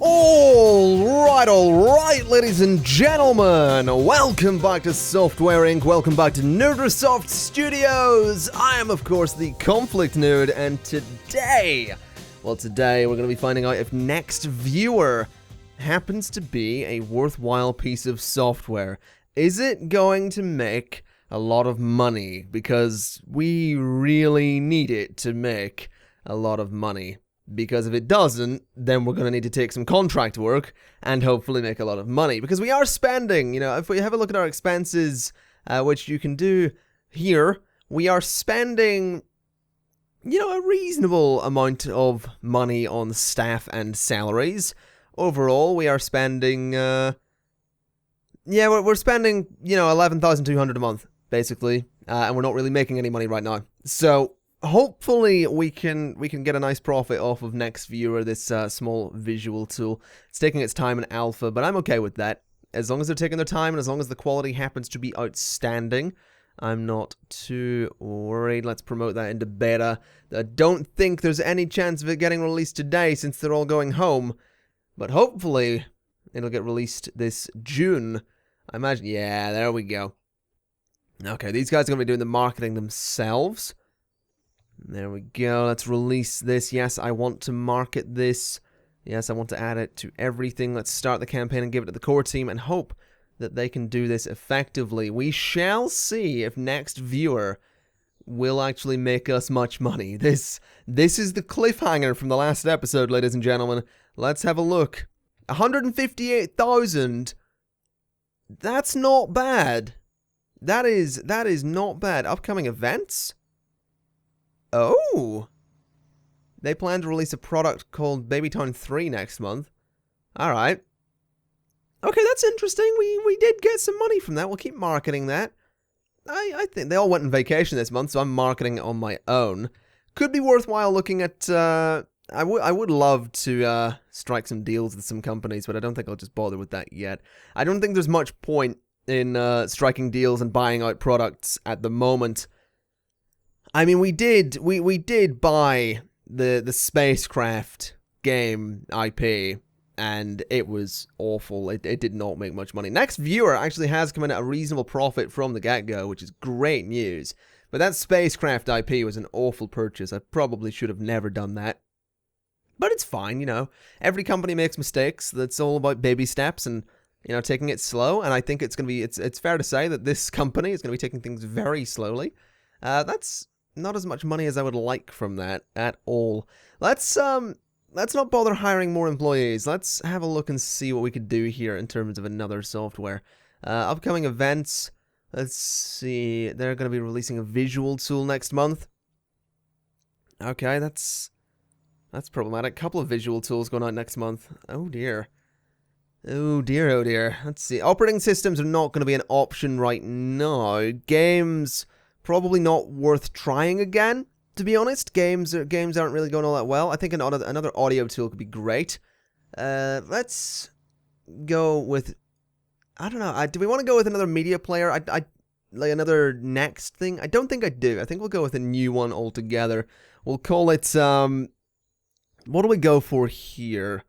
Alright, ladies and gentlemen, welcome back to Software Inc., welcome back to Nerdrosoft Studios. I am, of course, the ConflictNerd, and today we're going to be finding out if Next Viewer happens to be a worthwhile piece of software. Is it going to make a lot of money? Because we really need it to make a lot of money. Because if it doesn't, then we're going to need to take some contract work and hopefully make a lot of money. Because we are spending, if we have a look at our expenses, which you can do here, we are spending, a reasonable amount of money on staff and salaries. Overall, we are spending, we're spending, 11,200 a month, basically, and we're not really making any money right now. So hopefully we can get a nice profit off of Next Viewer, this small visual tool. It's taking its time in alpha, but I'm okay with that. As long as they're taking their time and as long as the quality happens to be outstanding, I'm not too worried. Let's promote that into beta. I don't think there's any chance of it getting released today since they're all going home, but hopefully it'll get released this June. I imagine, yeah, there we go. Okay, these guys are going to be doing the marketing themselves. There we go. Let's release this. Yes, I want to market this. Yes, I want to add it to everything. Let's start the campaign and give it to the core team and hope that they can do this effectively. We shall see if Next Viewer will actually make us much money. This is the cliffhanger from the last episode, ladies and gentlemen. Let's have a look. 158,000. That's not bad. That is not bad. Upcoming events? Oh! They plan to release a product called Babytown 3 next month. Alright. Okay, that's interesting. We did get some money from that. We'll keep marketing that. I think they all went on vacation this month, so I'm marketing it on my own. Could be worthwhile looking at, I would love to strike some deals with some companies, but I don't think I'll just bother with that yet. I don't think there's much point in striking deals and buying out products at the moment. I mean, we did buy the spacecraft game IP, and it was awful. It did not make much money. Next Viewer actually has come in at a reasonable profit from the get-go, which is great news. But that spacecraft IP was an awful purchase. I probably should have never done that. But it's fine, Every company makes mistakes. That's all about baby steps and, taking it slow. And I think it's going to be, it's fair to say that this company is going to be taking things very slowly. That's not as much money as I would like from that at all. Let's not bother hiring more employees. Let's have a look and see what we could do here in terms of another software. Upcoming events. Let's see. They're going to be releasing a visual tool next month. Okay, that's problematic. Couple of visual tools going out next month. Oh dear. Oh dear, oh dear. Let's see. Operating systems are not going to be an option right now. Games, probably not worth trying again, to be honest. Games aren't really going all that well. I think another audio tool could be great. Let's go with, I don't know. Do we want to go with another media player? I like another next thing? I don't think I do. I think we'll go with a new one altogether. We'll call it, what do we go for here?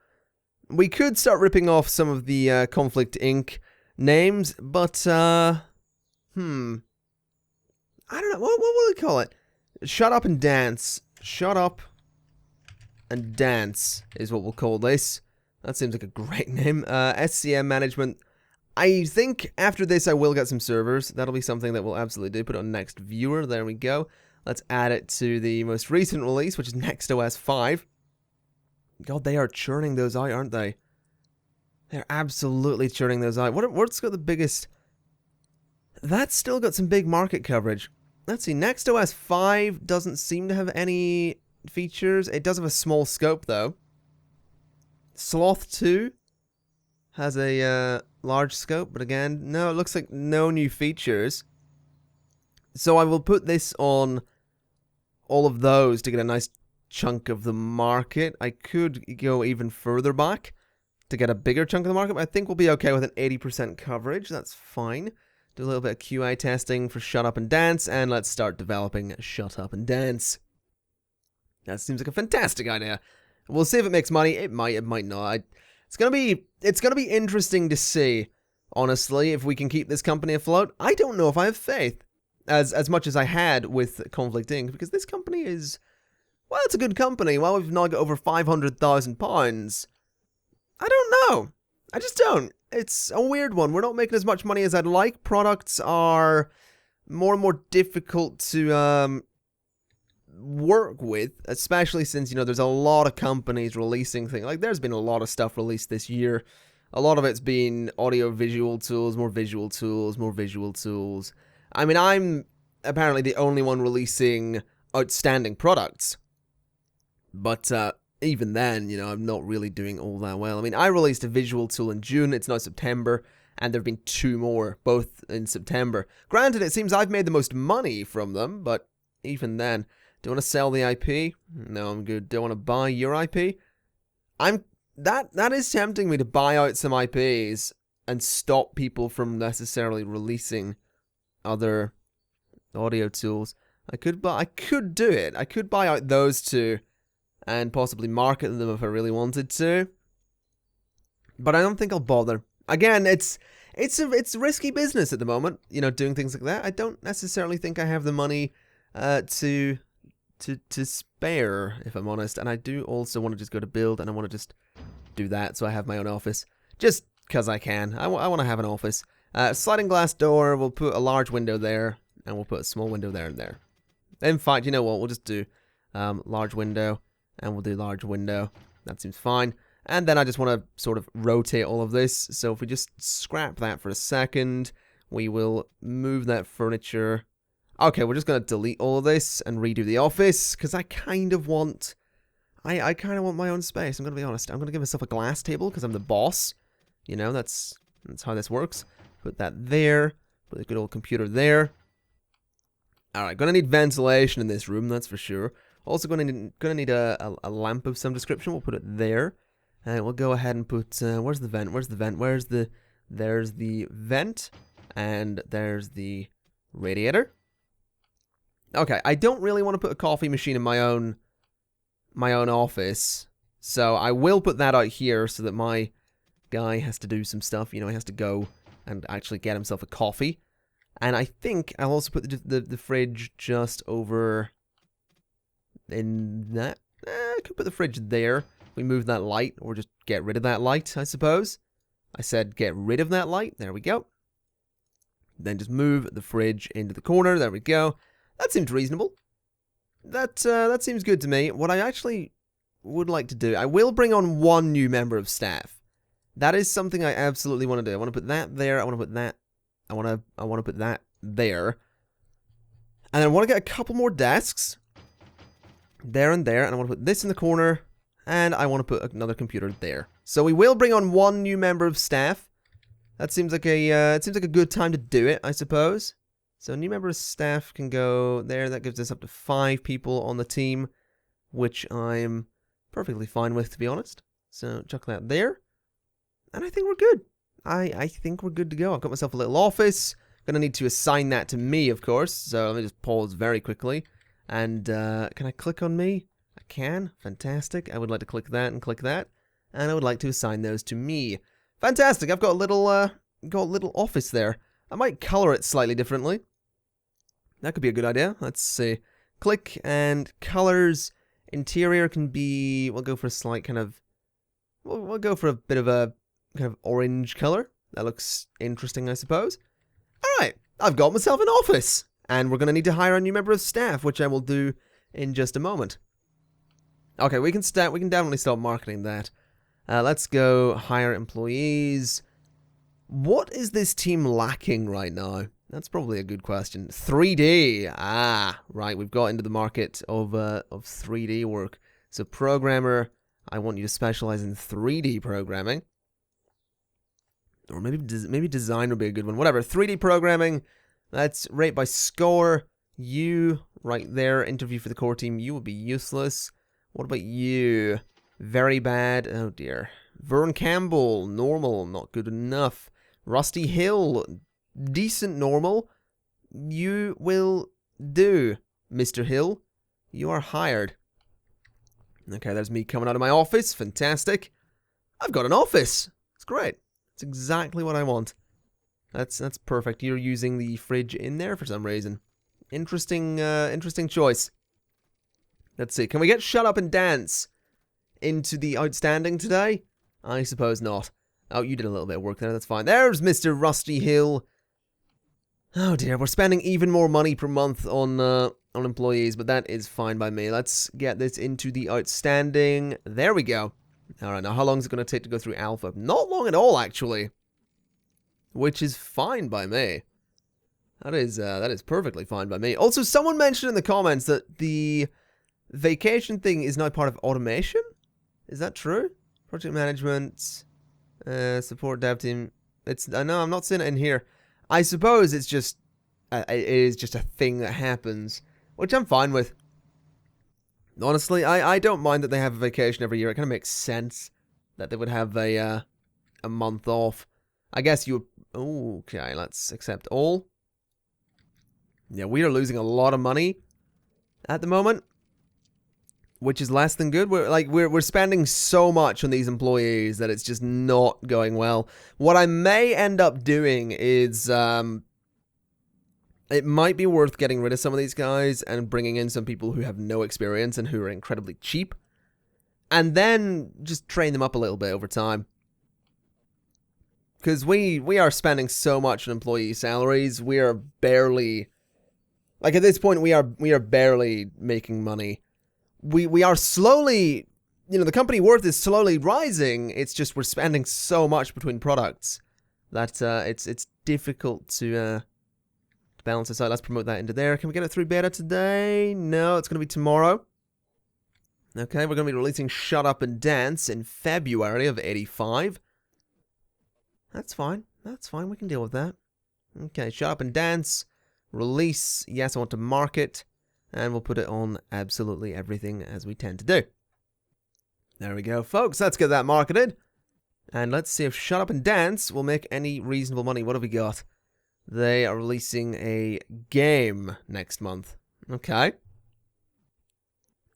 We could start ripping off some of the Conflict Inc. names, but, I don't know. What will we call it? Shut Up and Dance. Shut Up and Dance is what we'll call this. That seems like a great name. SCM Management. I think after this I will get some servers. That'll be something that we'll absolutely do. Put it on Next Viewer. There we go. Let's add it to the most recent release, which is NextOS 5. God, they are churning those out, aren't they? They're absolutely churning those out. What's got the biggest... That's still got some big market coverage. Let's see, NextOS 5 doesn't seem to have any features. It does have a small scope, though. Sloth 2 has a large scope, but again, no, it looks like no new features. So I will put this on all of those to get a nice chunk of the market. I could go even further back to get a bigger chunk of the market, but I think we'll be okay with an 80% coverage. That's fine. Do a little bit of QA testing for Shut Up and Dance, and let's start developing Shut Up and Dance. That seems like a fantastic idea. We'll see if it makes money. It might not. It's gonna be interesting to see, honestly, if we can keep this company afloat. I don't know if I have faith as much as I had with Conflict Inc. because this company is, well, it's a good company. Well, we've now got over £500,000. I don't know. I just don't. It's a weird one. We're not making as much money as I'd like. Products are more and more difficult to work with, especially since, there's a lot of companies releasing things. Like, there's been a lot of stuff released this year. A lot of it's been audio-visual tools, more visual tools, more visual tools. I mean, I'm apparently the only one releasing outstanding products. But even then, I'm not really doing all that well. I mean, I released a visual tool in June. It's now September. And there have been 2 more, both in September. Granted, it seems I've made the most money from them, but even then, do you want to sell the IP? No, I'm good. Do I want to buy your IP? That is tempting me to buy out some IPs and stop people from necessarily releasing other audio tools. I could do it. I could buy out those 2 and possibly market them if I really wanted to. But I don't think I'll bother. Again, it's risky business at the moment, doing things like that. I don't necessarily think I have the money to spare, if I'm honest. And I do also want to just go to build, and I want to just do that so I have my own office. Just because I can. I want to have an office. Sliding glass door, we'll put a large window there, and we'll put a small window there and there. In fact, you know what, we'll just do large window, and we'll do large window. That seems fine. And then I just want to sort of rotate all of this. So if we just scrap that for a second, we will move that furniture. Okay, we're just going to delete all of this and redo the office, because I kind of want... I kind of want my own space, I'm going to be honest. I'm going to give myself a glass table, because I'm the boss. That's how this works. Put that there. Put a good old computer there. Alright, going to need ventilation in this room, that's for sure. Also going to need a lamp of some description. We'll put it there. And we'll go ahead and put... where's the vent? Where's the vent? There's the vent. And there's the radiator. Okay, I don't really want to put a coffee machine in my own office. So I will put that out here so that my guy has to do some stuff. He has to go and actually get himself a coffee. And I think I'll also put the fridge just over in that. I could put the fridge there. We move that light, or just get rid of that light, I suppose. I said get rid of that light. There we go. Then just move the fridge into the corner. There we go. That seems reasonable. That seems good to me. What I actually would like to do, I will bring on 1 new member of staff. That is something I absolutely want to do. I want to put that there. I want to put that. I want to put that there. And then I want to get a couple more desks. There and there. And I want to put this in the corner. And I want to put another computer there. So we will bring on 1 new member of staff. That seems like a good time to do it, I suppose. So a new member of staff can go there. That gives us up to 5 people on the team, which I'm perfectly fine with, to be honest. So chuck that there. And I think we're good. I think we're good to go. I've got myself a little office. Gonna need to assign that to me, of course. So let me just pause very quickly. And can I click on me? I can. Fantastic. I would like to click that and click that. And I would like to assign those to me. Fantastic. I've got a little office there. I might color it slightly differently. That could be a good idea. Let's see. Click and colors. Interior can be... We'll go for a slight kind of... We'll go for a bit of a kind of orange color. That looks interesting, I suppose. Alright. I've got myself an office. And we're going to need to hire a new member of staff, which I will do in just a moment. Okay, we can definitely start marketing that. Let's go hire employees. What is this team lacking right now? That's probably a good question. 3D. Ah, right. We've got into the market of 3D work. So programmer, I want you to specialize in 3D programming. Or maybe design would be a good one. Whatever. 3D programming. Let's rate by score. You, right there, interview for the core team. You would be useless. What about you? Very bad. Oh dear. Vern Campbell, normal, not good enough. Rusty Hill, decent normal. You will do, Mr. Hill. You are hired. Okay, there's me coming out of my office. Fantastic. I've got an office. It's great. It's exactly what I want. That's perfect. You're using the fridge in there for some reason. Interesting choice. Let's see. Can we get Shut Up and Dance into the outstanding today? I suppose not. Oh, you did a little bit of work there. That's fine. There's Mr. Rusty Hill. Oh dear, we're spending even more money per month on employees, but that is fine by me. Let's get this into the outstanding. There we go. All right, now how long is it going to take to go through alpha? Not long at all, actually. Which is fine by me. That is perfectly fine by me. Also, someone mentioned in the comments that the vacation thing is now part of automation. Is that true? Project management, support dev team. I know I'm not seeing it in here. I suppose it's just it is just a thing that happens, which I'm fine with. Honestly, I don't mind that they have a vacation every year. It kind of makes sense that they would have a month off. I guess you would... Okay, let's accept all. Yeah, we are losing a lot of money at the moment, which is less than good. We're spending so much on these employees that it's just not going well. What I may end up doing is it might be worth getting rid of some of these guys and bringing in some people who have no experience and who are incredibly cheap, and then just train them up a little bit over time. Because we are spending so much on employee salaries, we are barely... Like, at this point, we are barely making money. We are slowly... You know, the company worth is slowly rising, it's just we're spending so much between products that it's difficult to balance this out. Let's promote that into there. Can we get it through beta today? No, it's going to be tomorrow. Okay, we're going to be releasing Shut Up and Dance in February of 85. That's fine. That's fine. We can deal with that. Okay, Shut Up and Dance. Release. Yes, I want to mark it. And we'll put it on absolutely everything as we tend to do. There we go, folks. Let's get that marketed. And let's see if Shut Up and Dance will make any reasonable money. What have we got? They are releasing a game next month. Okay.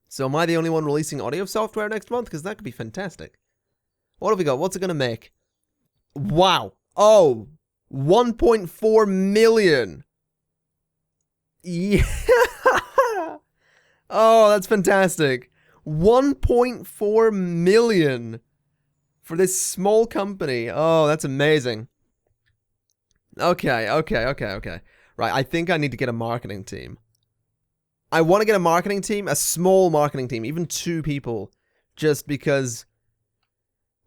So am I the only one releasing audio software next month? Because that could be fantastic. What have we got? What's it going to make? Wow. Oh, 1.4 million. Yeah. Oh, that's fantastic. 1.4 million for this small company. Oh, that's amazing. Okay. Right, I think I need to get a marketing team. I want to get a marketing team, a small marketing team, even 2 people, just because...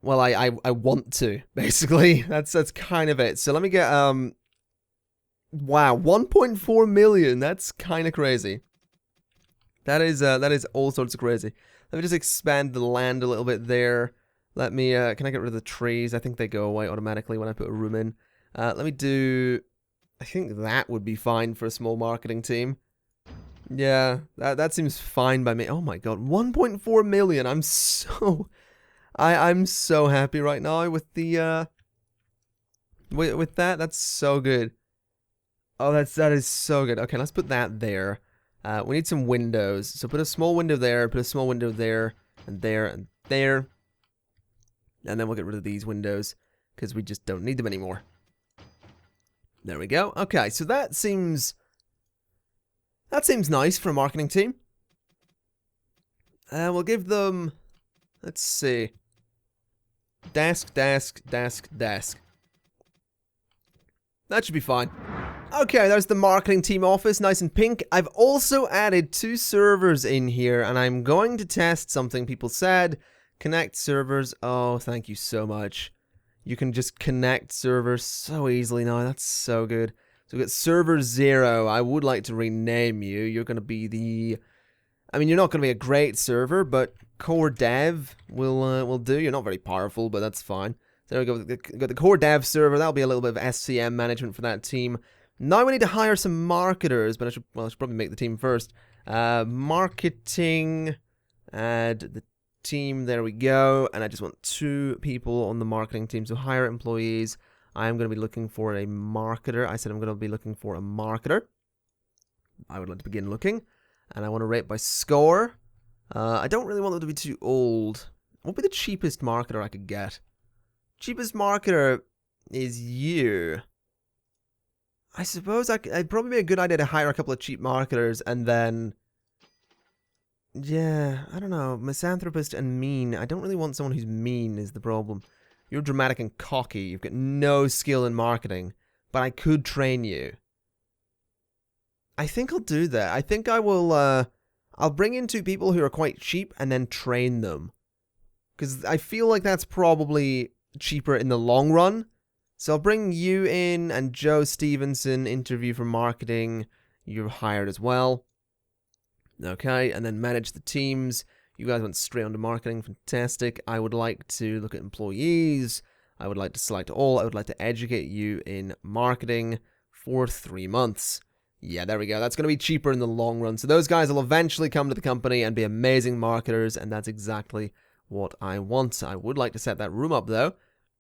Well, I want to, basically. That's kind of it. So let me get, wow, 1.4 million. That's kind of crazy. That is all sorts of crazy. Let me just expand the land a little bit there. Let me, can I get rid of the trees? I think they go away automatically when I put a room in. Let me do, I think that would be fine for a small marketing team. Yeah, that seems fine by me. Oh my god, 1.4 million. I'm so happy right now with the with that. That's so good. Oh, that is so good. Okay, let's put that there. We need some windows. So put a small window there, put a small window there, and there, and there. And then we'll get rid of these windows because we just don't need them anymore. There we go. Okay, so that seems nice for a marketing team. We'll give them, let's see, desk. That should be fine. Okay, there's the marketing team office, nice and pink. I've also added 2 servers in here, and I'm going to test something people said. Connect servers. Oh, thank you so much. You can just connect servers so easily now. That's so good. So we've got server 0. I would like to rename you. You're going to be the... I mean, you're not going to be a great server, but core dev will do. You're not very powerful, but that's fine. So there we go. We've got the core dev server. That'll be a little bit of SCM management for that team. Now we need to hire some marketers, but I should probably make the team first. Marketing, add the team, there we go. And I just want 2 people on the marketing team. So hire employees. I am going to be looking for a marketer. I said I'm going to be looking for a marketer. I would like to begin looking. And I want to rate by score. I don't really want them to be too old. What would be the cheapest marketer I could get? Cheapest marketer is you. I suppose it'd probably be a good idea to hire a couple of cheap marketers and then... Yeah, I don't know. Misanthropist and mean. I don't really want someone who's mean is the problem. You're dramatic and cocky. You've got no skill in marketing. But I could train you. I think I'll do that. I think I will, I'll bring in 2 people who are quite cheap and then train them. Because I feel like that's probably cheaper in the long run. So I'll bring you in and Joe Stevenson, interview for marketing. You're hired as well. Okay, and then manage the teams. You guys went straight onto marketing. Fantastic. I would like to look at employees. I would like to select all. I would like to educate you in marketing for 3 months. Yeah, there we go. That's going to be cheaper in the long run. So those guys will eventually come to the company and be amazing marketers, and that's exactly what I want. I would like to set that room up, though,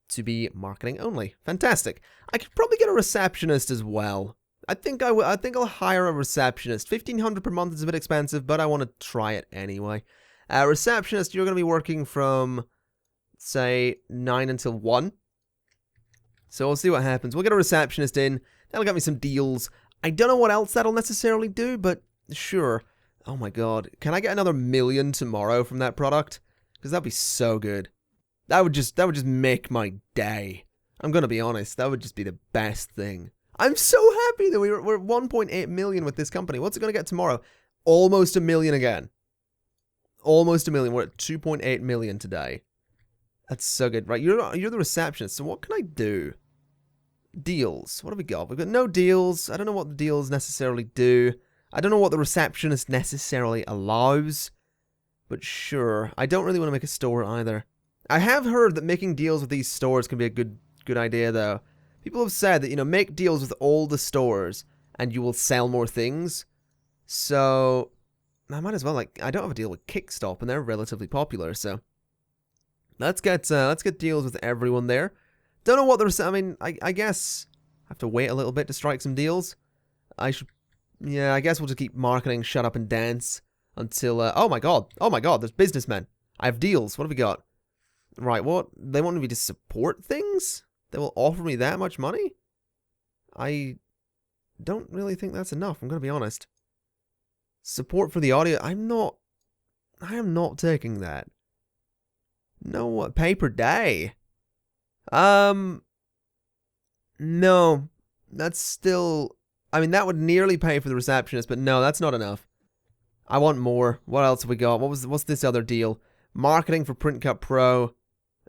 to be marketing only. Fantastic. I could probably get a receptionist as well. I think I'll hire a receptionist. $1,500 per month is a bit expensive, but I want to try it anyway. Receptionist, you're going to be working from, say, 9 until 1. So we'll see what happens. We'll get a receptionist in. That'll get me some deals. I don't know what else that'll necessarily do, but sure. Oh my god. Can I get another million tomorrow from that product? Because that'd be so good. That would just make my day. I'm going to be honest. That would just be the best thing. I'm so happy that we're at 1.8 million with this company. What's it going to get tomorrow? Almost a million again. Almost a million. We're at 2.8 million today. That's so good. Right, you're the receptionist. So what can I do? Deals. What have we got? We've got no deals. I don't know what the deals necessarily do. I don't know what the receptionist necessarily allows. But sure. I don't really want to make a store either. I have heard that making deals with these stores can be a good idea, though. People have said that, make deals with all the stores and you will sell more things. So, I might as well, I don't have a deal with Kickstop and they're relatively popular, so. Let's get deals with everyone there. Don't know what I guess I have to wait a little bit to strike some deals. I guess we'll just keep marketing Shut Up and Dance until, oh my god, there's businessmen. I have deals, what have we got? Right, what? They want me to support things? They will offer me that much money? I don't really think that's enough, I'm going to be honest. Support for the audio, I am not taking that. No, what? Pay per day? No. That's still... that would nearly pay for the receptionist, but no, that's not enough. I want more. What else have we got? What's this other deal? Marketing for Print Cut Pro.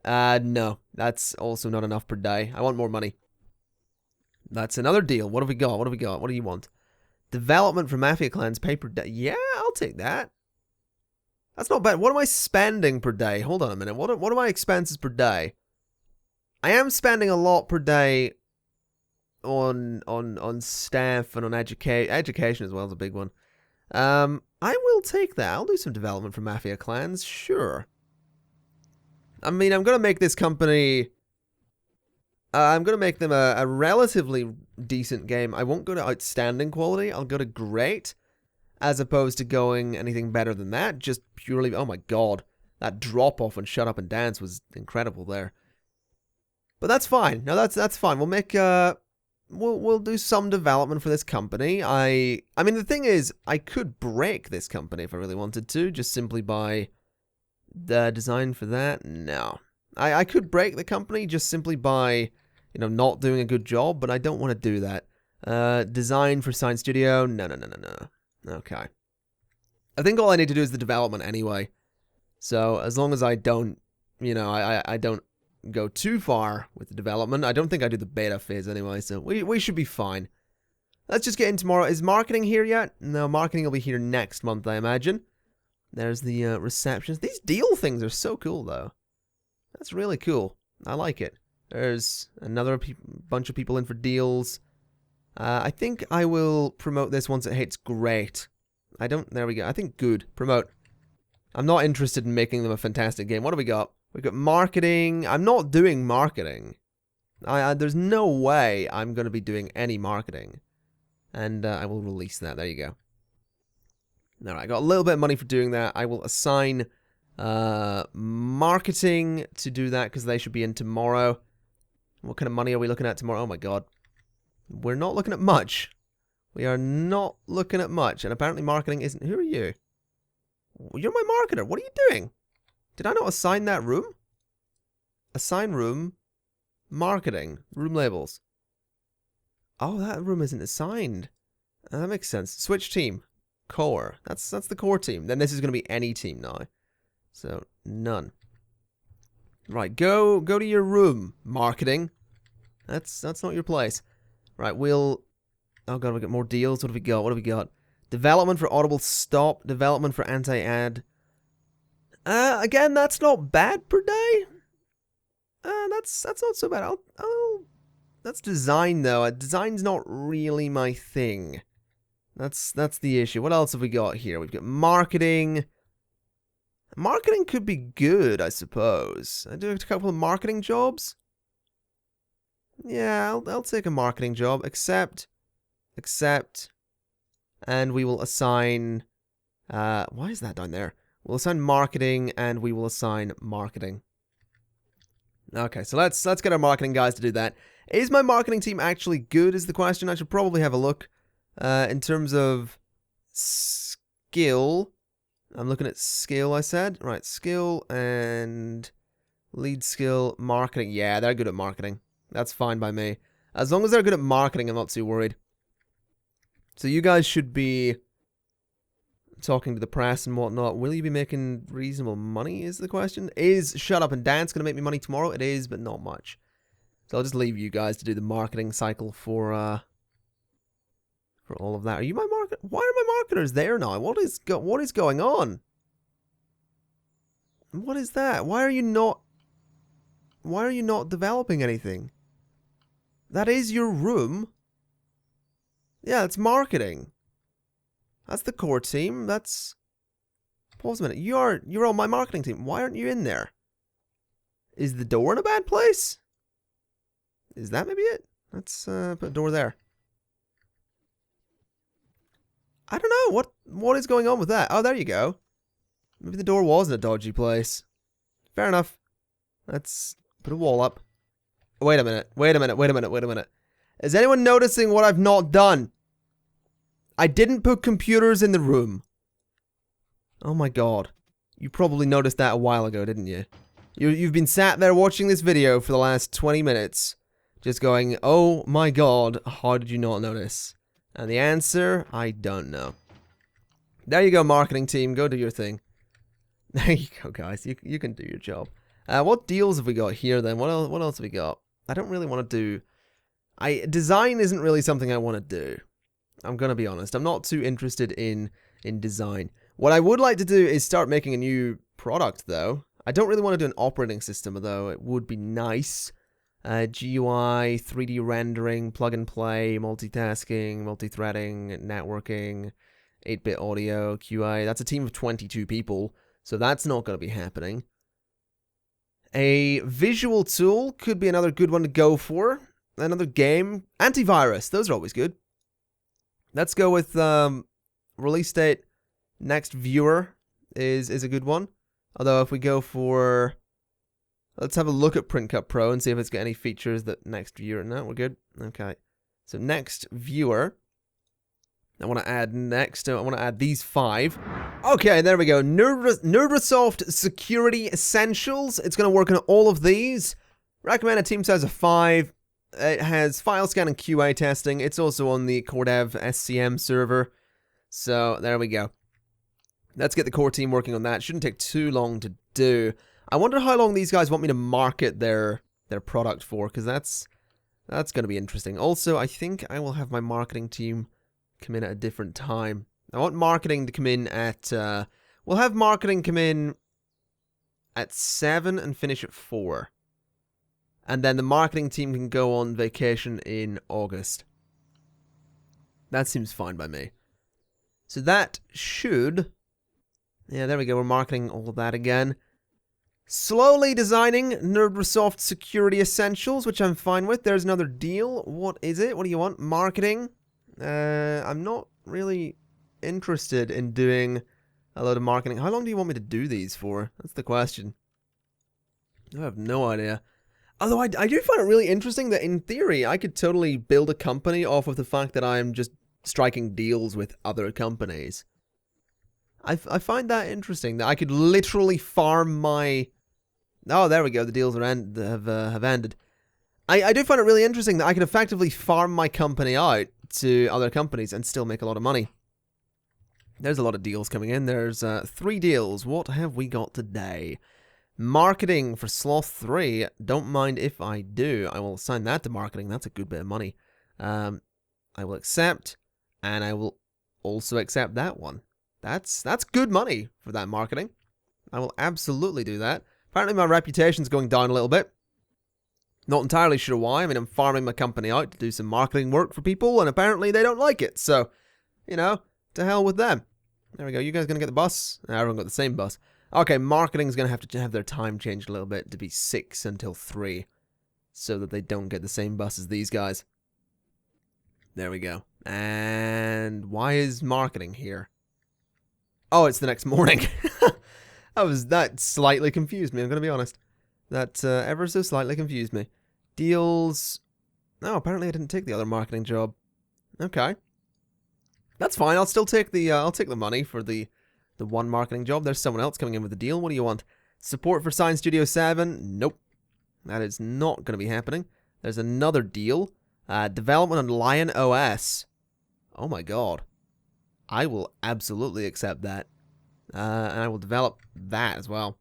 No. That's also not enough per day. I want more money. That's another deal. What have we got? What do you want? Development for Mafia Clans, pay per day. Yeah, I'll take that. That's not bad. What am I spending per day? Hold on a minute. What are my expenses per day? I am spending a lot per day on staff and on education as well is a big one. I will take that. I'll do some development for Mafia Clans, sure. I'm going to make this company... I'm going to make them a relatively decent game. I won't go to outstanding quality. I'll go to great, as opposed to going anything better than that. Just purely... Oh my god. That drop-off on Shut Up and Dance was incredible there. But that's fine. No, that's fine. We'll make... We'll do some development for this company. I mean, the thing is, I could break this company if I really wanted to, just simply by the design for that. No. I could break the company just simply by, not doing a good job, but I don't want to do that. Design for Science Studio? No. Okay. I think all I need to do is the development anyway. So, as long as I don't, I don't go too far with the development. I don't think I do the beta phase anyway, so we should be fine. Let's just get in tomorrow. Is marketing here yet? No, marketing will be here next month, I imagine. There's the receptions. These deal things are so cool, though. That's really cool. I like it. There's another bunch of people in for deals. I think I will promote this once it hits great. There we go. I think good. Promote. I'm not interested in making them a fantastic game. What do we got? We've got marketing. I'm not doing marketing. There's no way I'm going to be doing any marketing. And I will release that. There you go. Alright, I got a little bit of money for doing that. I will assign Marketing to do that because they should be in tomorrow. What kind of money are we looking at tomorrow? Oh my god. We're not looking at much. We are not looking at much. And apparently marketing isn't... Who are you? You're my marketer. What are you doing? Did I not assign that room? Assign room. Marketing. Room labels. Oh, that room isn't assigned. That makes sense. Switch team. Core. That's the core team. Then this is going to be any team now. So, none. Right, go to your room. Marketing. That's not your place. Right, we'll... Oh god, we got more deals. What have we got? What have we got? Development for Audible Stop. Development for Anti-Ad. Again, that's not bad per day. That's not so bad. That's design though. Design's not really my thing. That's the issue. What else have we got here? We've got marketing. Marketing could be good, I suppose. I do a couple of marketing jobs. Yeah, I'll take a marketing job. Accept. And we will assign... why is that down there? We'll assign marketing, and we will assign marketing. Okay, so let's get our marketing guys to do that. Is my marketing team actually good is the question. I should probably have a look. In terms of skill... I'm looking at skill, I said. Right, skill and lead skill, marketing. Yeah, they're good at marketing. That's fine by me. As long as they're good at marketing, I'm not too worried. So you guys should be talking to the press and whatnot. Will you be making reasonable money is the question. Is Shut Up and Dance going to make me money tomorrow? It is, but not much. So I'll just leave you guys to do the marketing cycle for all of that. Are you my market? Why are my marketers there now? What is going on? What is that? Why are you not developing anything? That is your room. Yeah, it's marketing. That's the core team. That's... Pause a minute. You're on my marketing team. Why aren't you in there? Is the door in a bad place? Is that maybe it? Let's put a door there. I don't know. What is going on with that? Oh, there you go. Maybe the door was in a dodgy place. Fair enough. Let's put a wall up. Wait a minute. Is anyone noticing what I've not done? I didn't put computers in the room. Oh my god. You probably noticed that a while ago, didn't you? You've been sat there watching this video for the last 20 minutes. Just going, oh my god, how did you not notice? And the answer, I don't know. There you go, marketing team. Go do your thing. There you go, guys. You can do your job. What deals have we got here, then? What else have we got? I don't really want to do... Design isn't really something I want to do. I'm going to be honest. I'm not too interested in design. What I would like to do is start making a new product, though. I don't really want to do an operating system, although it would be nice. GUI, 3D rendering, plug and play, multitasking, multi-threading, networking, 8-bit audio, QA. That's a team of 22 people, so that's not going to be happening. A visual tool could be another good one to go for. Another game. Antivirus, those are always good. Let's go with release date. Next viewer is a good one. Although if we go for... Let's have a look at PrintCut Pro and see if it's got any features that next viewer... No, we're good. Okay. So next viewer. I want to add next. I want to add these 5. Okay, there we go. Nerdrosoft Security Essentials. It's going to work on all of these. Recommend a team size of 5. It has file scan and QA testing. It's also on the CoreDev SCM server. So there we go. Let's get the core team working on that. Shouldn't take too long to do. I wonder how long these guys want me to market their product for, because that's going to be interesting. Also, I think I will have my marketing team come in at a different time. I want marketing to come in at... we'll have marketing come in at 7 and finish at 4. And then the marketing team can go on vacation in August. That seems fine by me. So that should... Yeah, there we go. We're marketing all of that again. Slowly designing Nerdrosoft Security Essentials, which I'm fine with. There's another deal. What is it? What do you want? Marketing. I'm not really interested in doing a load of marketing. How long do you want me to do these for? That's the question. I have no idea. Although I do find it really interesting that in theory I could totally build a company off of the fact that I'm just striking deals with other companies. I find that interesting that I could literally farm my... Oh, there we go. The deals are have ended. I do find it really interesting that I can effectively farm my company out to other companies and still make a lot of money. There's a lot of deals coming in. There's 3 deals. What have we got today? Marketing for Sloth 3. Don't mind if I do. I will assign that to marketing. That's a good bit of money. I will accept, and I will also accept that one. That's good money for that marketing. I will absolutely do that. Apparently my reputation's going down a little bit. Not entirely sure why. I mean, I'm farming my company out to do some marketing work for people, and apparently they don't like it. So, you know, to hell with them. There we go. You guys gonna get the bus? No, everyone got the same bus. Okay, marketing's gonna have to have their time changed a little bit to be 6 until 3. So that they don't get the same bus as these guys. There we go. And why is marketing here? Oh, it's the next morning. That slightly confused me, I'm gonna be honest. That ever so slightly confused me. Deals... Oh, apparently I didn't take the other marketing job. Okay. That's fine, I'll still take the money for the one marketing job. There's someone else coming in with a deal. What do you want? Support for Science Studio 7? Nope. That is not going to be happening. There's another deal. Development on Lion OS. Oh my god. I will absolutely accept that. And I will develop that as well.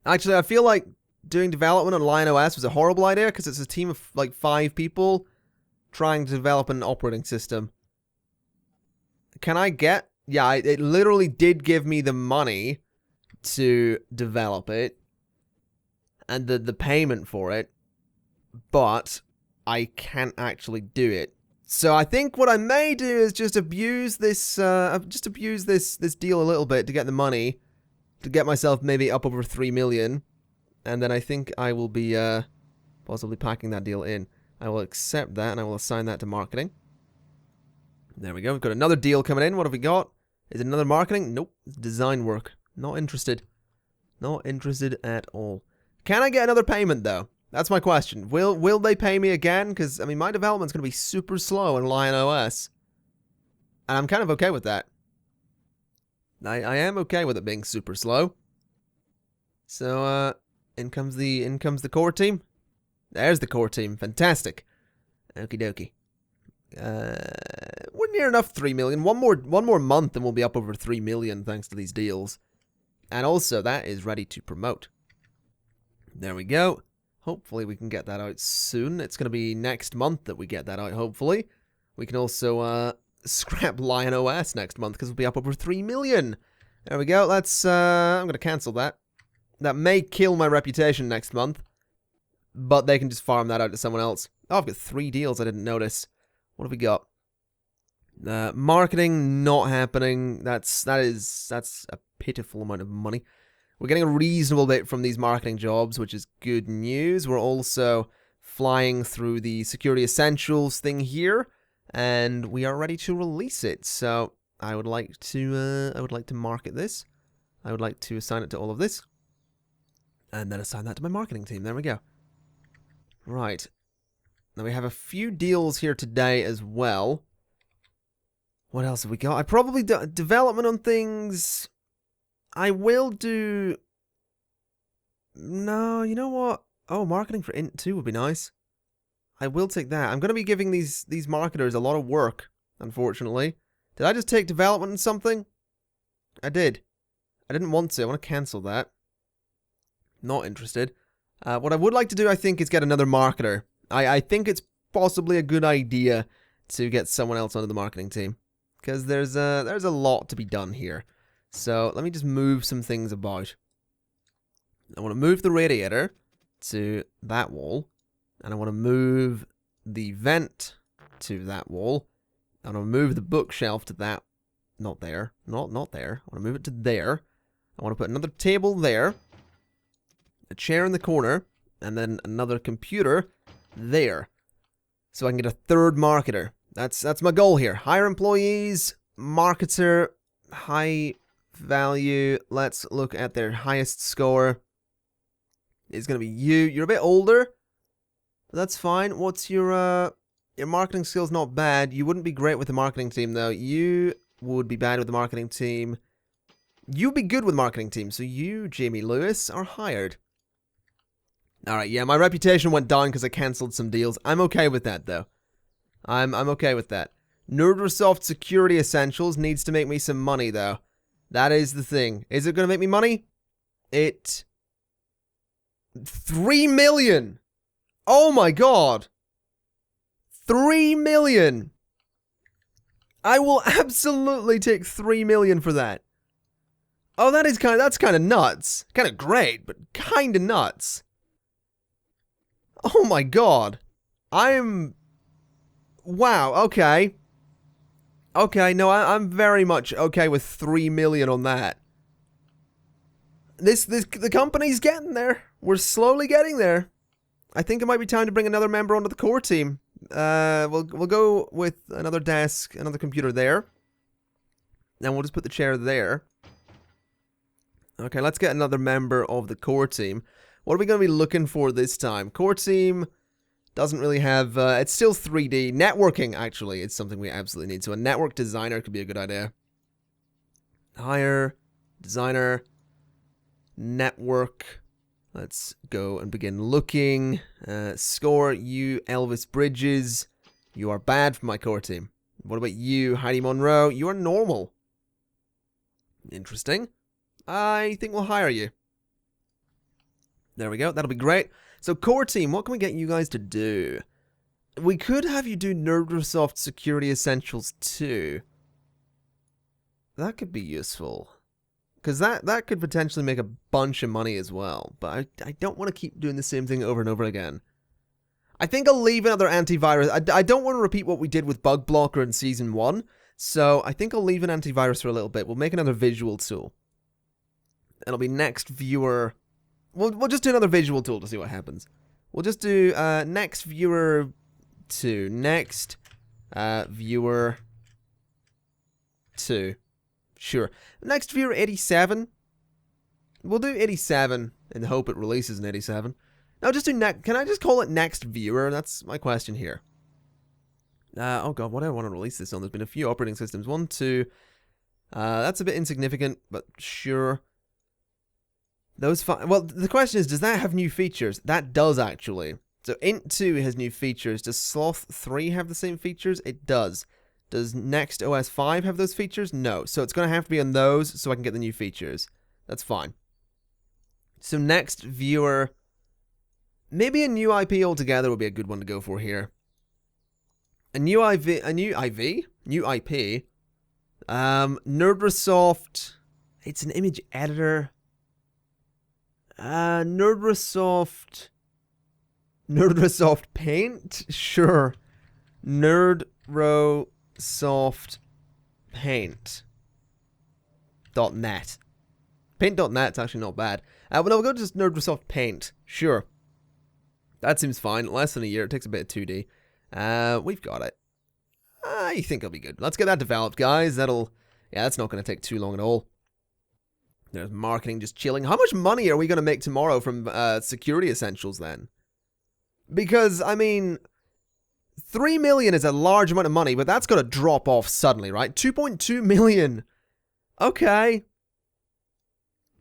Actually, I feel like doing development on Lion OS was a horrible idea because it's a team of like 5 people trying to develop an operating system. Can I get... Yeah, it literally did give me the money to develop it. And the payment for it. But I can't actually do it. So I think what I may do is just abuse this this deal a little bit to get the money. To get myself maybe up over 3 million. And then I think I will be possibly packing that deal in. I will accept that and I will assign that to marketing. There we go. We've got another deal coming in. What have we got? Is it another marketing? Nope. Design work. Not interested. Not interested at all. Can I get another payment, though? That's my question. Will they pay me again? Because, I mean, my development's going to be super slow in Lion OS. And I'm kind of okay with that. I am okay with it being super slow. So, in comes the core team. There's the core team. Fantastic. Okie dokie. We're near enough 3 million. One more month and we'll be up over 3 million thanks to these deals. And also that is ready to promote. There we go. Hopefully we can get that out soon. It's going to be next month that we get that out, hopefully. We can also scrap Lion OS next month because we'll be up over 3 million. There we go. Let's I'm going to cancel that. That may kill my reputation next month. But they can just farm that out to someone else. Oh, I've got 3 deals I didn't notice. What have we got? Marketing not happening. That's a pitiful amount of money. We're getting a reasonable bit from these marketing jobs, which is good news. We're also flying through the security essentials thing here, and we are ready to release it. So I would like to market this. I would like to assign it to all of this, and then assign that to my marketing team. There we go. Right. Now we have a few deals here today as well. What else have we got? I probably do development on things. I will do... No, you know what? Oh, marketing for Int 2 would be nice. I will take that. I'm going to be giving these marketers a lot of work, unfortunately. Did I just take development on something? I did. I didn't want to. I want to cancel that. Not interested. What I would like to do, I think, is get another marketer. I think it's possibly a good idea to get someone else onto the marketing team. Because there's a lot to be done here. So let me just move some things about. I want to move the radiator to that wall. And I want to move the vent to that wall. I want to move the bookshelf to that. Not there. Not there. I want to move it to there. I want to put another table there. A chair in the corner. And then another computer there. So I can get a third marketer. That's my goal here. Hire employees, marketer, high value. Let's look at their highest score. It's going to be you. You're a bit older. But that's fine. What's your marketing skills? Not bad. You wouldn't be great with the marketing team, though. You would be bad with the marketing team. You'd be good with the marketing team. So you, Jamie Lewis, are hired. Alright, yeah, my reputation went down because I cancelled some deals. I'm okay with that, though. I'm okay with that. Nerdrosoft Security Essentials needs to make me some money, though. That is the thing. Is it going to make me money? 3 million! Oh my god! 3 million! I will absolutely take 3 million for that. Oh, that's kind of nuts. Kind of great, but kind of nuts. Oh my god. Wow, okay. Okay, no, I'm very much okay with 3 million on that. The company's getting there. We're slowly getting there. I think it might be time to bring another member onto the core team. We'll go with another desk, another computer there. And we'll just put the chair there. Okay, let's get another member of the core team. What are we going to be looking for this time? Core team doesn't really have... it's still 3D. Networking, actually, is something we absolutely need. So a network designer could be a good idea. Hire, designer, network. Let's go and begin looking. Score, you, Elvis Bridges. You are bad for my core team. What about you, Heidi Monroe? You are normal. Interesting. I think we'll hire you. There we go. That'll be great. So, core team, what can we get you guys to do? We could have you do Nerdrosoft Security Essentials too. That could be useful. Because that could potentially make a bunch of money as well. But I don't want to keep doing the same thing over and over again. I think I'll leave another antivirus. I don't want to repeat what we did with Bug Blocker in Season 1. So, I think I'll leave an antivirus for a little bit. We'll make another visual tool. It'll be next viewer... We'll just do another visual tool to see what happens. We'll just do next viewer 2. Next viewer 2. Sure. Next viewer 87. We'll do 87 and hope it releases in 87. Now just do next. Can I just call it next viewer? That's my question here. Oh god, what do I want to release this on? There's been a few operating systems. 1, 2. That's a bit insignificant, but sure. Those well, the question is, does that have new features? That does, actually. So, Int 2 has new features. Does Sloth 3 have the same features? It does. Does Next OS 5 have those features? No. So, it's going to have to be on those so I can get the new features. That's fine. So, Next Viewer... Maybe a new IP altogether would be a good one to go for here. A new IP? Nerdrosoft... It's an image editor... Nerdrosoft Paint? Sure. Nerdrosoft Paint. .net. Paint.net's actually not bad. Well, no, we'll go to just Nerdrosoft Paint. Sure. That seems fine. Less than a year. It takes a bit of 2D. We've got it. I think it'll be good. Let's get that developed, guys. Yeah, that's not going to take too long at all. There's marketing just chilling. How much money are we going to make tomorrow from Security Essentials then? Because, I mean, 3 million is a large amount of money, but that's got to drop off suddenly, right? 2.2 million. Okay.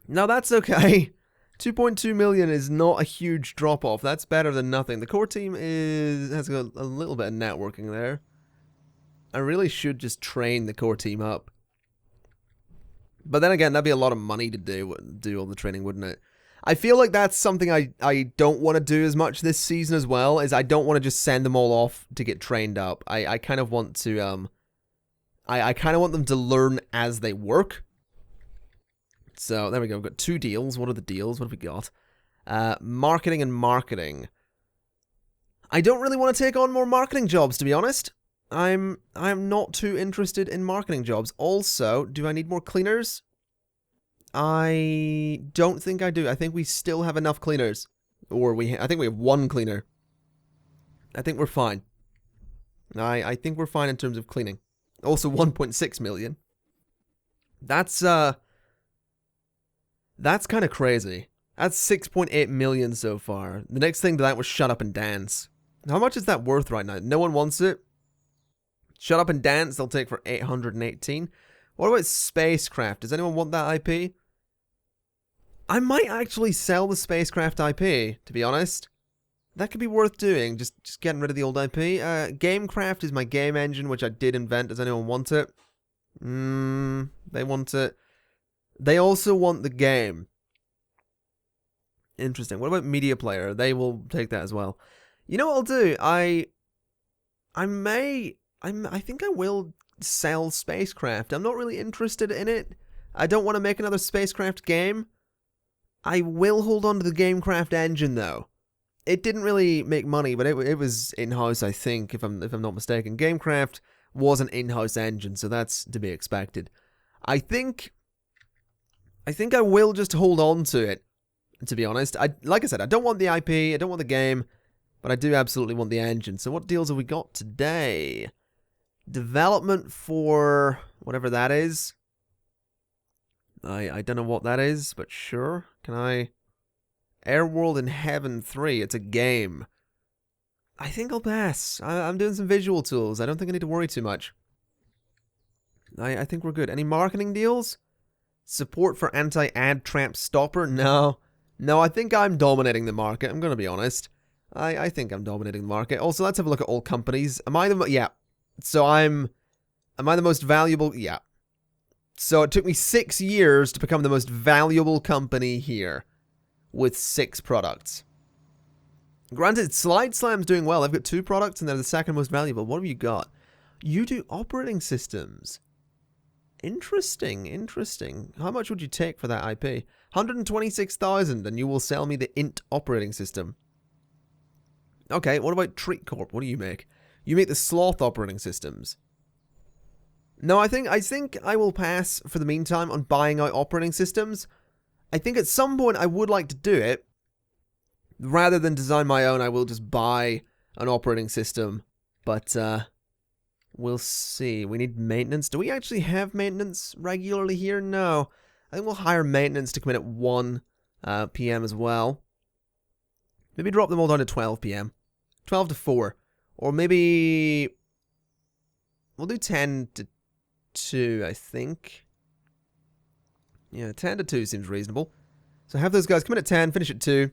No, that's okay. 2.2 million is not a huge drop off. That's better than nothing. The core team has got a little bit of networking there. I really should just train the core team up. But then again, that'd be a lot of money to do all the training, wouldn't it? I feel like that's something I don't want to do as much this season as well, is I don't want to just send them all off to get trained up. I kind of want to, I kind of want them to learn as they work. So, there we go. We've got 2 deals. What are the deals? What have we got? Marketing and marketing. I don't really want to take on more marketing jobs, to be honest. I'm not too interested in marketing jobs. Also, do I need more cleaners? I don't think I do. I think we still have enough cleaners. Or I think we have 1 cleaner. I think we're fine. I think we're fine in terms of cleaning. Also 1.6 million. That's That's kind of crazy. That's 6.8 million so far. The next thing to that was Shut Up and Dance. How much is that worth right now? No one wants it. Shut Up and Dance, they'll take for 818. What about Spacecraft? Does anyone want that IP? I might actually sell the Spacecraft IP, to be honest. That could be worth doing, just getting rid of the old IP. Gamecraft is my game engine, which I did invent. Does anyone want it? They want it. They also want the game. Interesting. What about Media Player? They will take that as well. You know what I'll do? I think I will sell Spacecraft. I'm not really interested in it. I don't want to make another Spacecraft game. I will hold on to the Gamecraft engine though. It didn't really make money, but it was in-house, I think, if I'm not mistaken. Gamecraft was an in-house engine, so that's to be expected. I think I will just hold on to it, to be honest. Like I said, I don't want the IP, I don't want the game, but I do absolutely want the engine. So what deals have we got today? Development for whatever that is. I don't know what that is, but sure. Can I... Airworld in Heaven 3, it's a game. I think I'll pass. I'm doing some visual tools. I don't think I need to worry too much. I think we're good. Any marketing deals? Support for anti-ad trap stopper? No. No, I think I'm dominating the market. I'm going to be honest. I think I'm dominating the market. Also, let's have a look at all companies. Am I the... Yeah. So am I the most valuable? Yeah. So it took me 6 years to become the most valuable company here. With 6 products. Granted, Slide Slam's doing well. They've got 2 products and they're the second most valuable. What have you got? You do operating systems. Interesting, interesting. How much would you take for that IP? 126,000 and you will sell me the Int operating system. Okay, what about Treat Corp? What do you make? You make the Sloth operating systems. No, I think I will pass for the meantime on buying out operating systems. I think at some point I would like to do it. Rather than design my own, I will just buy an operating system. But, we'll see. We need maintenance. Do we actually have maintenance regularly here? No. I think we'll hire maintenance to come in at 1 p.m. as well. Maybe drop them all down to 12 p.m. 12 to 4. Or maybe... We'll do 10 to 2, I think. Yeah, 10 to 2 seems reasonable. So have those guys come in at 10, finish at 2.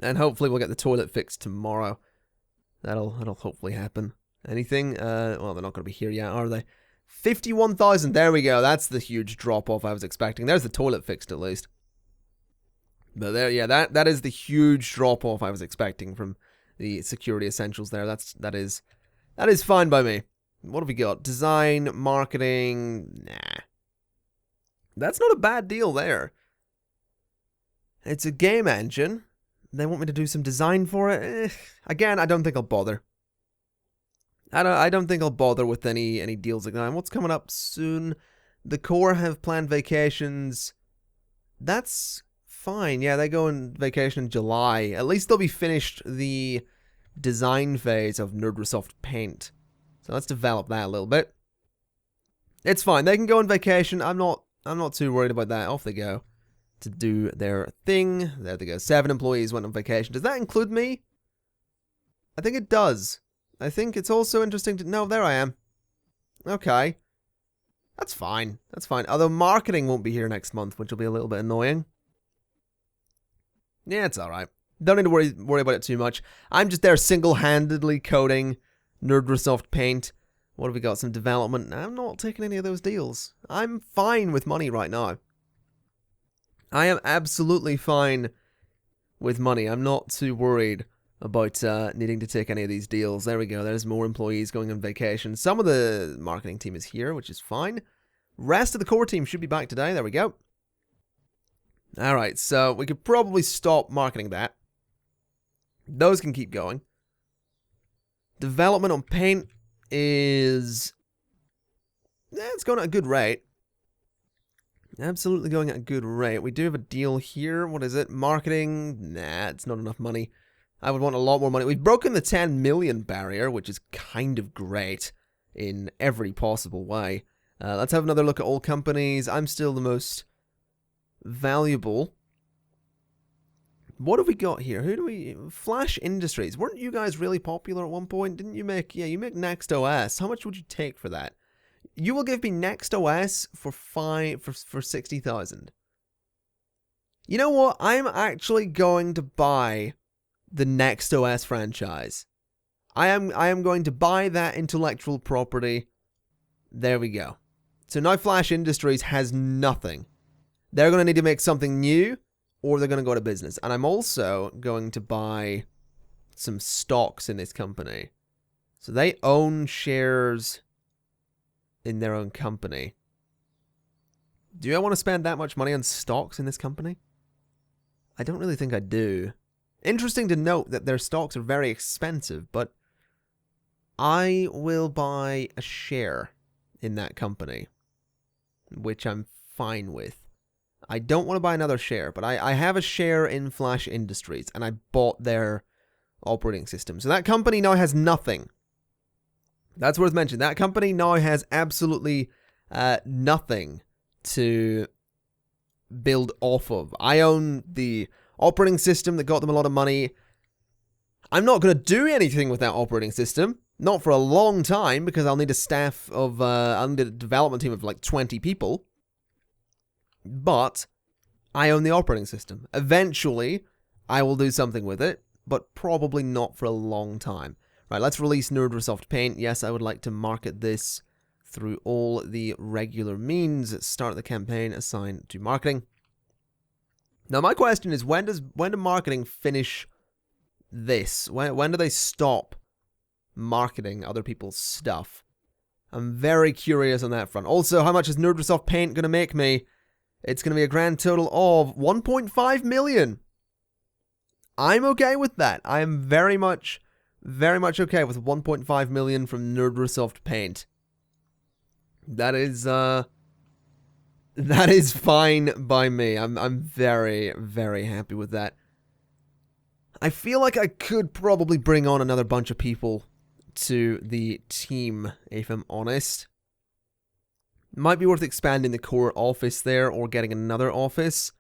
And hopefully we'll get the toilet fixed tomorrow. That'll hopefully happen. Anything? Well, they're not going to be here yet, are they? 51,000, there we go. That's the huge drop-off I was expecting. There's the toilet fixed at least. But there, yeah, that is the huge drop-off I was expecting from the security essentials there. That is fine by me. What have we got? Design, marketing, nah. That's not a bad deal there. It's a game engine. They want me to do some design for it. Again, I don't think I'll bother. I don't think I'll bother with any deals like that. And what's coming up soon? The core have planned vacations. That's fine. Yeah, they go on vacation in July. At least they'll be finished the design phase of Nerdrosoft Paint. So let's develop that a little bit. It's fine. They can go on vacation. I'm not too worried about that. Off they go to do their thing. There they go. 7 employees went on vacation. Does that include me? I think it does. I think it's also interesting to... No, there I am. Okay. That's fine. That's fine. Although marketing won't be here next month, which will be a little bit annoying. Yeah, it's alright. Don't need to worry about it too much. I'm just there single-handedly coding Nerdrosoft Paint. What have we got? Some development. I'm not taking any of those deals. I'm fine with money right now. I am absolutely fine with money. I'm not too worried about needing to take any of these deals. There we go. There's more employees going on vacation. Some of the marketing team is here, which is fine. Rest of the core team should be back today. There we go. Alright, so we could probably stop marketing that. Those can keep going. Development on Paint is... it's going at a good rate. Absolutely going at a good rate. We do have a deal here. What is it? Marketing? Nah, it's not enough money. I would want a lot more money. We've broken the 10 million barrier, which is kind of great in every possible way. Let's have another look at all companies. I'm still the most valuable. What have we got here? Who do we... Flash Industries. Weren't you guys really popular at one point? Didn't you make... Yeah, you make Next OS. How much would you take for that? You will give me Next OS for 60,000. You know what? I'm actually going to buy the Next OS franchise. I am going to buy that intellectual property. There we go. So now Flash Industries has nothing. They're going to need to make something new, or they're going to go out of business. And I'm also going to buy some stocks in this company. So they own shares in their own company. Do I want to spend that much money on stocks in this company? I don't really think I do. Interesting to note that their stocks are very expensive, but I will buy a share in that company, which I'm fine with. I don't want to buy another share, but I have a share in Flash Industries, and I bought their operating system. So that company now has nothing. That's worth mentioning. That company now has absolutely nothing to build off of. I own the operating system that got them a lot of money. I'm not going to do anything with that operating system. Not for a long time, because I'll need a staff of... I'll need a development team of like 20 people. But I own the operating system. Eventually, I will do something with it, but probably not for a long time. Right, let's release Nerdrosoft Paint. Yes, I would like to market this through all the regular means. Start the campaign, assign to marketing. Now, my question is, when do marketing finish this? When do they stop marketing other people's stuff? I'm very curious on that front. Also, how much is Nerdrosoft Paint going to make me? It's going to be a grand total of 1.5 million. I'm okay with that. I am very much okay with 1.5 million from Nerdrosoft Paint. That is fine by me. I'm very, very happy with that. I feel like I could probably bring on another bunch of people to the team, if I'm honest. Might be worth expanding the core office there, or getting another office.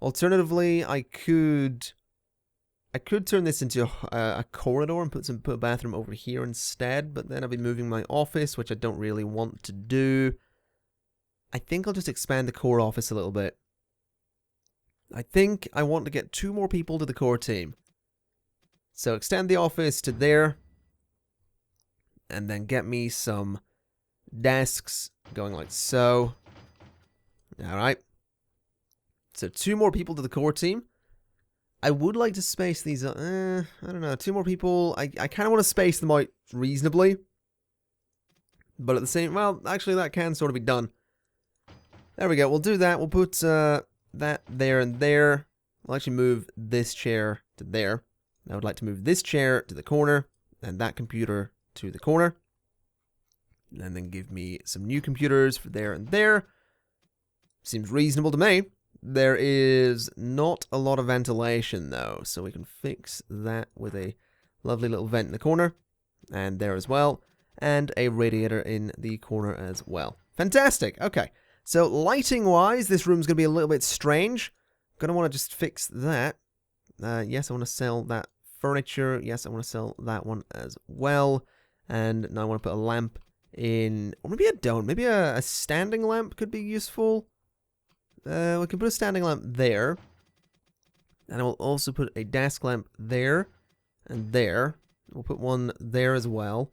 Alternatively, I could turn this into a corridor and put a bathroom over here instead, but then I'll be moving my office, which I don't really want to do. I think I'll just expand the core office a little bit. I think I want to get 2 more people to the core team. So extend the office to there, and then get me some desks going like so. Alright. So 2 more people to the core team. I would like to space these I don't know, 2 more people. I kind of want to space them out reasonably. But at the same... Well, actually, that can sort of be done. There we go. We'll do that. We'll put that there and there. I'll actually move this chair to there. I would like to move this chair to the corner, and that computer to the corner. And then give me some new computers for there and there. Seems reasonable to me. There is not a lot of ventilation, though, so we can fix that with a lovely little vent in the corner. And there as well. And a radiator in the corner as well. Fantastic! Okay, so lighting-wise, this room's going to be a little bit strange. Going to want to just fix that. Yes, I want to sell that furniture. Yes, I want to sell that one as well. And now I want to put a lamp in... Or maybe I don't. Maybe a standing lamp could be useful. We can put a standing lamp there. And I will also put a desk lamp there and there. We'll put one there as well.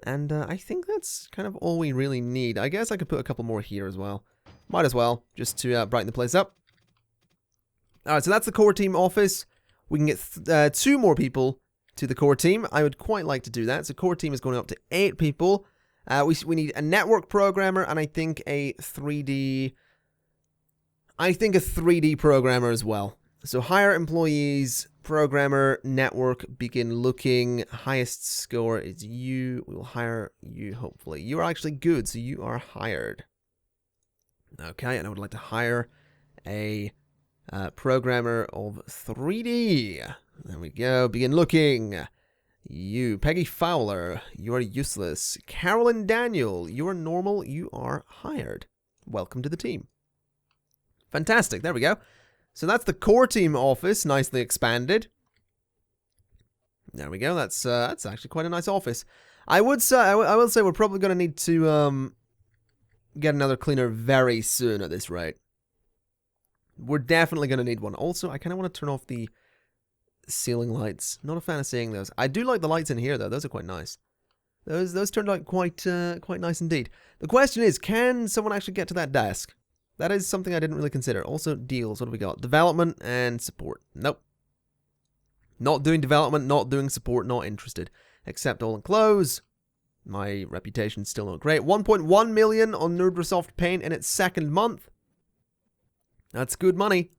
And I think that's kind of all we really need. I guess I could put a couple more here as well. Might as well, just to brighten the place up. Alright, so that's the core team office. We can get 2 more people to the core team. I would quite like to do that. So core team is going up to 8 people. We need a network programmer, and I think a 3D... I think a 3D programmer as well. So hire employees, programmer, network, begin looking. Highest score is you. We will hire you, hopefully. You are actually good, so you are hired. Okay, and I would like to hire a programmer of 3D. There we go. Begin looking. You, Peggy Fowler, you are useless. Carolyn Daniel, you are normal. You are hired. Welcome to the team. Fantastic, there we go. So that's the core team office, nicely expanded. There we go, that's actually quite a nice office. I will say we're probably going to need to get another cleaner very soon at this rate. We're definitely going to need one. Also, I kind of want to turn off the ceiling lights. Not a fan of seeing those. I do like the lights in here, though. Those are quite nice. Those turned out quite nice indeed. The question is, can someone actually get to that desk? That is something I didn't really consider. Also, deals. What do we got? Development and support. Nope. Not doing development, not doing support, not interested. Accept all and close. My reputation's still not great. 1.1 million on Nerdrosoft Paint in its second month. That's good money.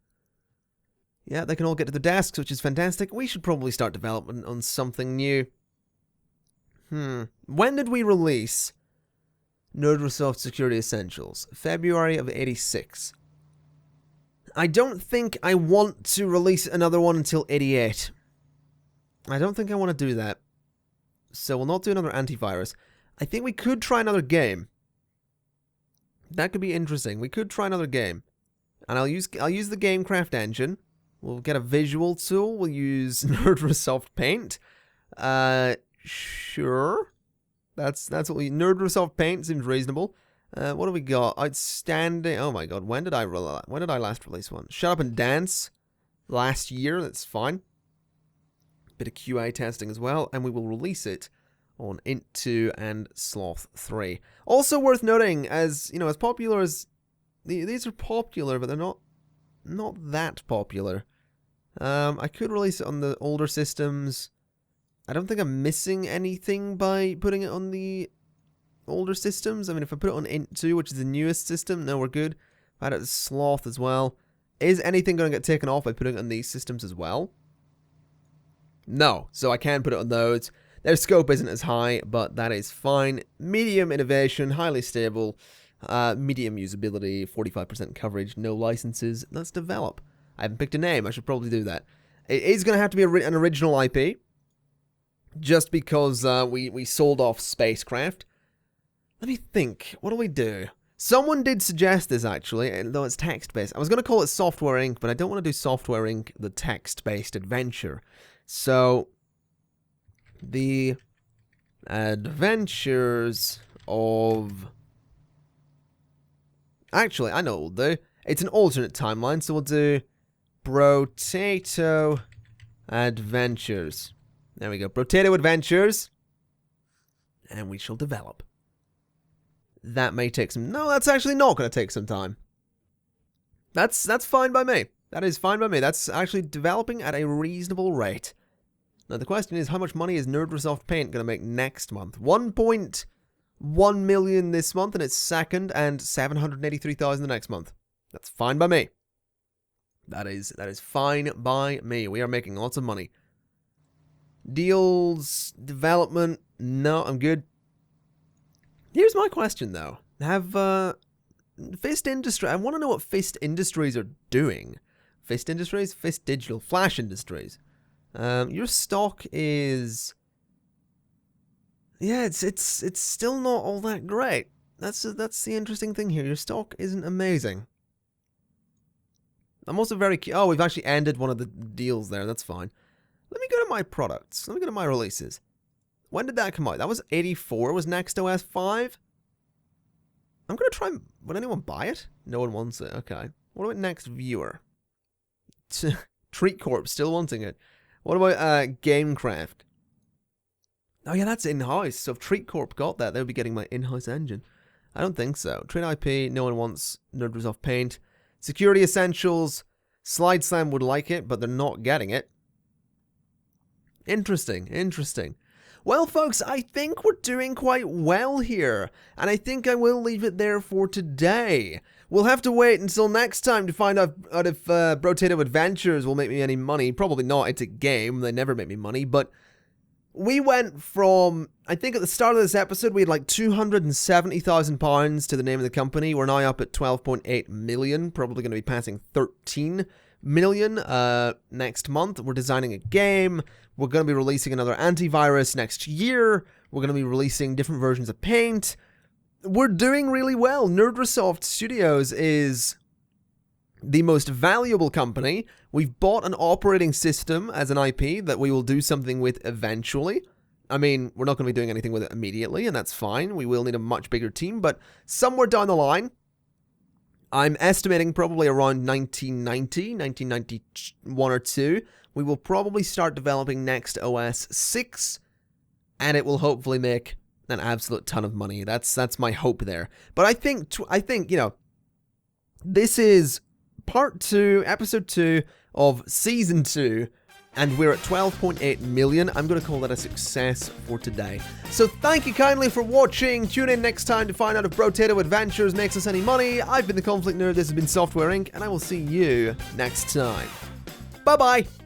Yeah, they can all get to the desks, which is fantastic. We should probably start development on something new. When did we release Nerdrosoft Security Essentials? February of 86. I don't think I want to release another one until 88. I don't think I want to do that. So we'll not do another antivirus. I think we could try another game. That could be interesting. We could try another game. And I'll use the Gamecraft engine. We'll get a visual tool. We'll use Nerdrosoft Paint. Sure. That's what we... Nerdrosoft Paint seems reasonable. What do we got? Outstanding... Oh my god, when did I last release one? Shut Up and Dance. Last year, that's fine. Bit of QA testing as well, and we will release it on Int 2 and Sloth 3. Also worth noting, as, you know, as popular as... These are popular, but they're not that popular. I could release it on the older systems. I don't think I'm missing anything by putting it on the older systems. I mean, if I put it on Int 2, which is the newest system, no, we're good. If I had it as Sloth as well. Is anything going to get taken off by putting it on these systems as well? No, so I can put it on those. Their scope isn't as high, but that is fine. Medium innovation, highly stable, medium usability, 45% coverage, no licenses. Let's develop. I haven't picked a name. I should probably do that. It is going to have to be an original IP, just because we sold off Spacecraft. Let me think. What do we do? Someone did suggest this, actually, though it's text-based. I was going to call it Software Inc., but I don't want to do Software Inc., the text-based adventure. So, the adventures of... Actually, I know what we'll do. It's an alternate timeline, so we'll do Brotato Adventures. There we go. Brotato Adventures. And we shall develop. That may take some... No, that's actually not going to take some time. That's fine by me. That is fine by me. That's actually developing at a reasonable rate. Now, the question is, how much money is Nerdrosoft Paint going to make next month? 1.1 million this month in its second, and 783,000 the next month. That's fine by me. That is fine by me. We are making lots of money. Deals, development, no, I'm good. Here's my question, though. Have, Fist Industry, I want to know what Fist Industries are doing. Fist Industries? Fist Digital, Flash Industries. Your stock is... Yeah, it's still not all that great. That's the interesting thing here. Your stock isn't amazing. I'm also very... Oh, we've actually ended one of the deals there. That's fine. Let me go to my products. Let me go to my releases. When did that come out? That was 84. Was NextOS 5? I'm going to try... Would anyone buy it? No one wants it. Okay. What about Next Viewer? Treat Corp still wanting it. What about Gamecraft? Oh yeah, that's in-house. So if Treat Corp got that, they would be getting my in-house engine. I don't think so. Trade IP, no one wants Nerdrosoft Paint. Security Essentials, Slide Slam would like it, but they're not getting it. Interesting, interesting. Well, folks, I think we're doing quite well here, and I think I will leave it there for today. We'll have to wait until next time to find out if Brotato Adventures will make me any money. Probably not. It's a game. They never make me money, but... We went from, I think at the start of this episode, we had like £270,000 to the name of the company. We're now up at 12.8 million, probably going to be passing 13 million next month. We're designing a game. We're going to be releasing another antivirus next year. We're going to be releasing different versions of Paint. We're doing really well. Nerdrosoft Studios is the most valuable company. We've bought an operating system as an IP that we will do something with eventually. I mean, we're not going to be doing anything with it immediately, and that's fine. We will need a much bigger team, but somewhere down the line, I'm estimating probably around 1991 or 2, we will probably start developing Next OS 6, and it will hopefully make an absolute ton of money. That's my hope there. But I think, you know, this is part 2, episode 2 of season 2, and we're at 12.8 million. I'm going to call that a success for today. So thank you kindly for watching. Tune in next time to find out if Brotato Adventures makes us any money. I've been the Conflict Nerd, this has been Software Inc., and I will see you next time. Bye-bye!